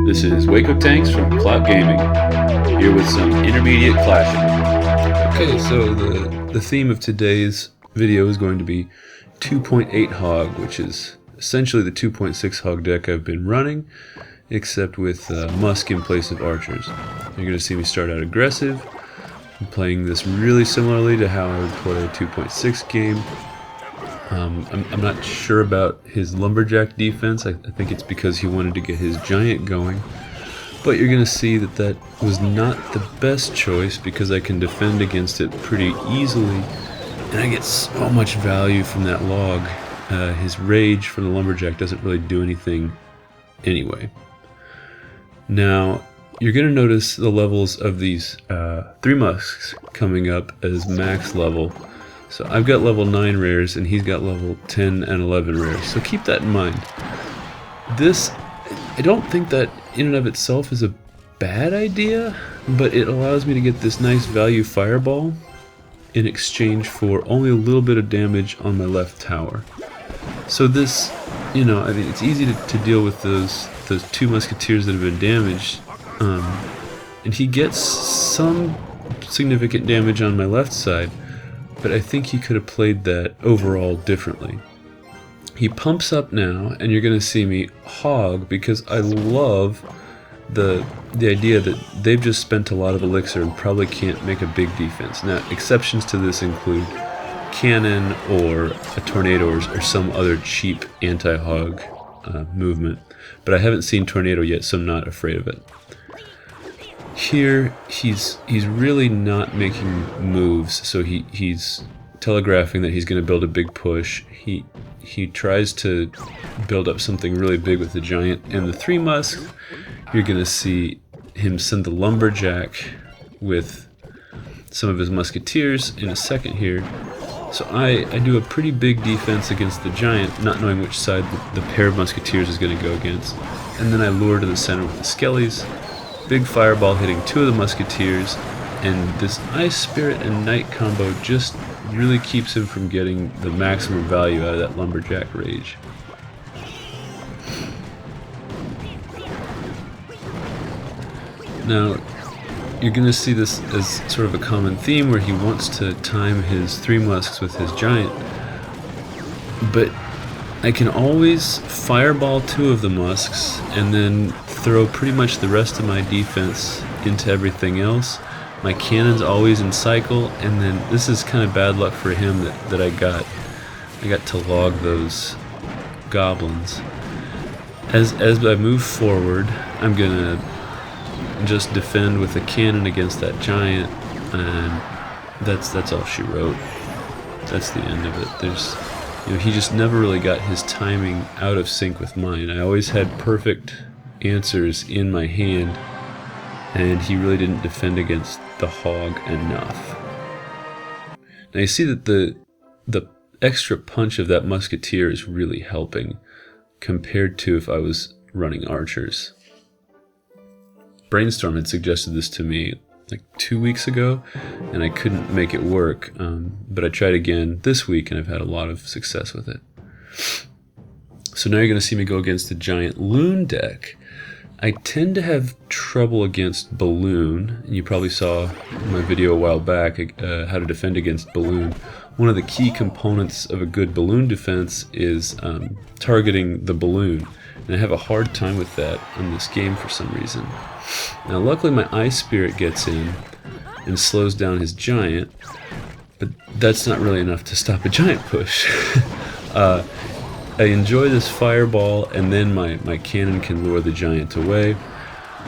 This is Waco Tanks from Cloud Gaming, here with some intermediate clashing. Okay, so the theme of today's video is going to be 2.8 hog, which is essentially the 2.6 hog deck I've been running, except with musk in place of archers. You're going to see me start out aggressive. I'm playing this really similarly to how I would play a 2.6 game. I'm not sure about his lumberjack defense. I think it's because he wanted to get his giant going. But you're going to see that that was not the best choice because I can defend against it pretty easily. And I get so much value from that log. His rage from the lumberjack doesn't really do anything anyway. Now, you're going to notice the levels of these 3 musks coming up as max level. So I've got level 9 rares and he's got level 10 and 11 rares. So keep that in mind. This, I don't think that in and of itself is a bad idea, but it allows me to get this nice value fireball in exchange for only a little bit of damage on my left tower. So this, I mean, it's easy to deal with those 2 musketeers that have been damaged. And he gets some significant damage on my left side. But I think he could have played that overall differently. He pumps up now, and you're going to see me hog because I love the idea that they've just spent a lot of elixir and probably can't make a big defense. Now, exceptions to this include cannon or a tornado or some other cheap anti-hog movement. But I haven't seen tornado yet, so I'm not afraid of it. Here, he's really not making moves, so he's telegraphing that he's going to build a big push. He tries to build up something really big with the giant and the 3 musks. You're going to see him send the lumberjack with some of his musketeers in a second here. So I do a pretty big defense against the giant, not knowing which side the pair of musketeers is going to go against. And then I lure to the center with the skellies. Big fireball hitting 2 of the musketeers, and this ice spirit and knight combo just really keeps him from getting the maximum value out of that lumberjack rage. Now, you're going to see this as sort of a common theme where he wants to time his 3 musks with his giant, but I can always fireball 2 of the musks and then throw pretty much the rest of my defense into everything else. My cannon's always in cycle, and then this is kind of bad luck for him that I got to log those goblins. As I move forward, I'm gonna just defend with a cannon against that giant, and that's all she wrote. That's the end of it. He just never really got his timing out of sync with mine. I always had perfect answers in my hand, and he really didn't defend against the hog enough. Now you see that the extra punch of that musketeer is really helping compared to if I was running archers. Brainstorm had suggested this to me like 2 weeks ago, and I couldn't make it work, but I tried again this week and I've had a lot of success with it. So now you're going to see me go against the Giant Loon deck. I tend to have trouble against Balloon, and you probably saw my video a while back how to defend against Balloon. One of the key components of a good balloon defense is targeting the balloon, and I have a hard time with that in this game for some reason. Now luckily my Ice Spirit gets in and slows down his giant, but that's not really enough to stop a giant push. I enjoy this fireball, and then my cannon can lure the giant away.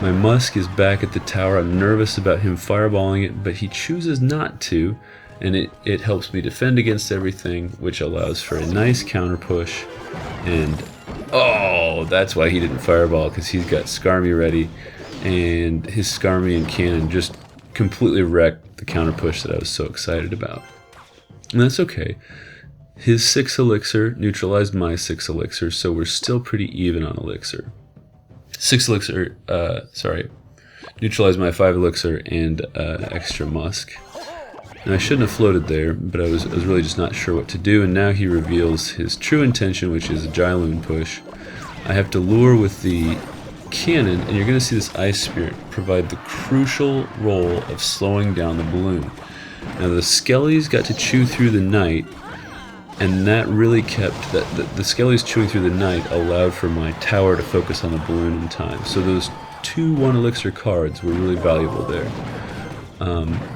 My musk is back at the tower. I'm nervous about him fireballing it, but he chooses not to, and it helps me defend against everything, which allows for a nice counter push. And oh, that's why he didn't fireball, because he's got Skarmy ready, and his Skarmy and cannon just completely wrecked the counter push that I was so excited about. And that's okay. His 6 elixir neutralized my 6 elixir, so we're still pretty even on elixir. 6 elixir, neutralized my 5 elixir and extra musk. Now I shouldn't have floated there, but I was really just not sure what to do, and now he reveals his true intention, which is a Giant Loon push. I have to lure with the cannon, and you're going to see this ice spirit provide the crucial role of slowing down the balloon. Now the skellies got to chew through the night, and that really kept the skellies chewing through the night allowed for my tower to focus on the balloon in time. So those 2 1 elixir cards were really valuable there.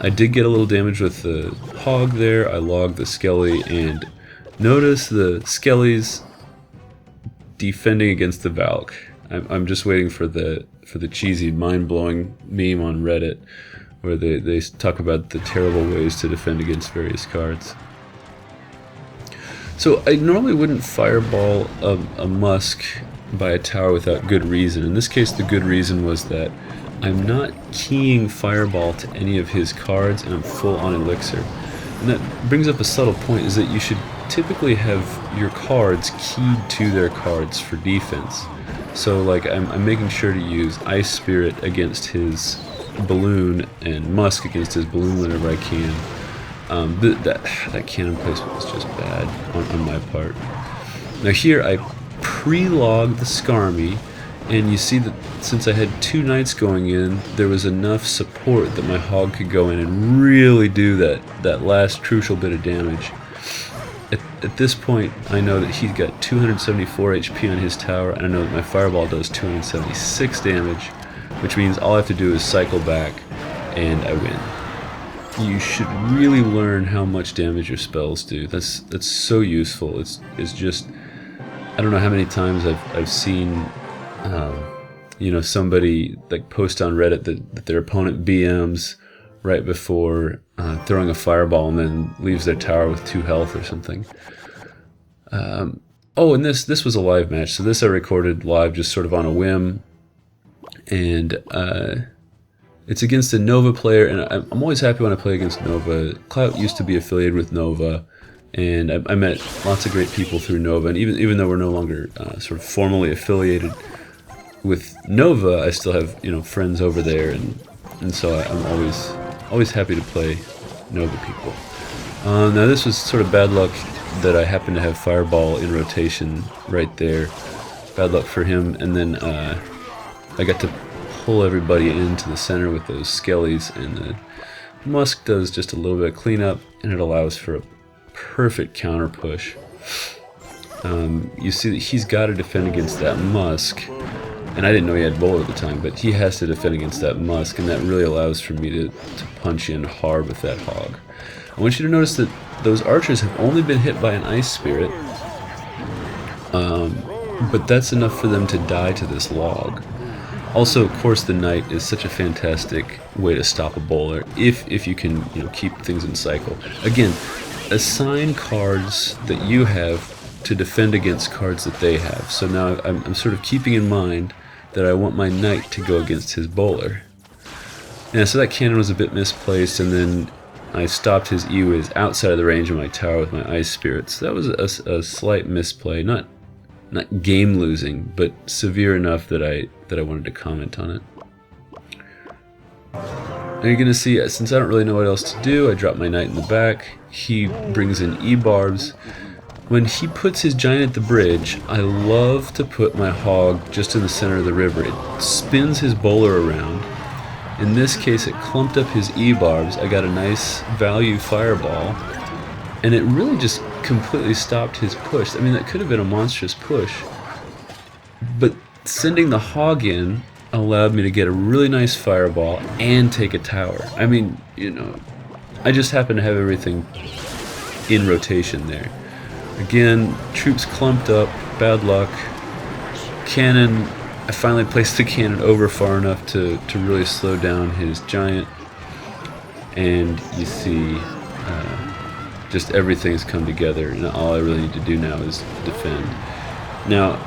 I did get a little damage with the hog there. I logged the skelly, and notice the skellies defending against the Valk. I'm just waiting for the cheesy, mind-blowing meme on Reddit where they talk about the terrible ways to defend against various cards. So I normally wouldn't fireball a musk by a tower without good reason. In this case, the good reason was that I'm not keying fireball to any of his cards, and I'm full on elixir. And that brings up a subtle point, is that you should typically have your cards keyed to their cards for defense. So like I'm making sure to use Ice Spirit against his balloon and Musk against his balloon whenever I can. That cannon placement was just bad on my part. Now here I pre-logged the Skarmy, and you see that since I had 2 knights going in, there was enough support that my hog could go in and really do that last crucial bit of damage. At this point, I know that he's got 274 HP on his tower, and I know that my fireball does 276 damage, which means all I have to do is cycle back, and I win. You should really learn how much damage your spells do. That's so useful. It's just, I don't know how many times I've seen somebody like post on Reddit that their opponent BMs right before throwing a fireball and then leaves their tower with 2 health or something. And this was a live match, so this I recorded live just sort of on a whim, and it's against a Nova player, and I'm always happy when I play against Nova. Clout used to be affiliated with Nova, and I met lots of great people through Nova, and even though we're no longer sort of formally affiliated with Nova, I still have friends over there, and so I'm always happy to play Nova people. Now this was sort of bad luck that I happened to have Fireball in rotation right there. Bad luck for him, and then I got to pull everybody into the center with those skellies, and the Musk does just a little bit of cleanup, and it allows for a perfect counter push. You see that he's got to defend against that Musk, and I didn't know he had Bowl at the time, but he has to defend against that Musk, and that really allows for me to punch in hard with that hog. I want you to notice that those archers have only been hit by an Ice Spirit, but that's enough for them to die to this log. Also, of course, the Knight is such a fantastic way to stop a bowler if you can keep things in cycle. Again, assign cards that you have to defend against cards that they have. So now I'm sort of keeping in mind that I want my Knight to go against his bowler. And so that cannon was a bit misplaced, and then I stopped his E-Wiz outside of the range of my tower with my Ice Spirit. So that was a slight misplay, not game losing, but severe enough that I wanted to comment on it. Now you're gonna see, since I don't really know what else to do, I drop my Knight in the back. He brings in E-Barbs. When he puts his giant at the bridge, I love to put my hog just in the center of the river. It spins his bowler around. In this case, it clumped up his E-Barbs. I got a nice value fireball, and it really just completely stopped his push. I mean, that could have been a monstrous push, but sending the hog in allowed me to get a really nice fireball and take a tower. I mean, I just happen to have everything in rotation there. Again, troops clumped up, bad luck. Cannon, I finally placed the cannon over far enough to really slow down his giant, and you see just everything's come together, and all I really need to do now is defend. Now,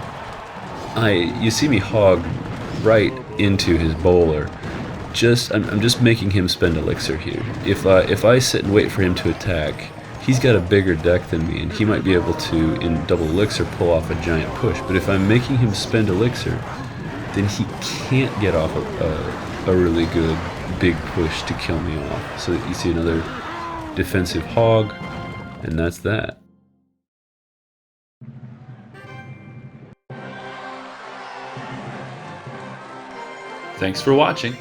you see me hog right into his bowler. I'm just making him spend elixir here. If I sit and wait for him to attack, he's got a bigger deck than me, and he might be able to, in double elixir, pull off a giant push. But if I'm making him spend elixir, then he can't get off a really good big push to kill me off. So you see another defensive hog, and that's that. Thanks for watching.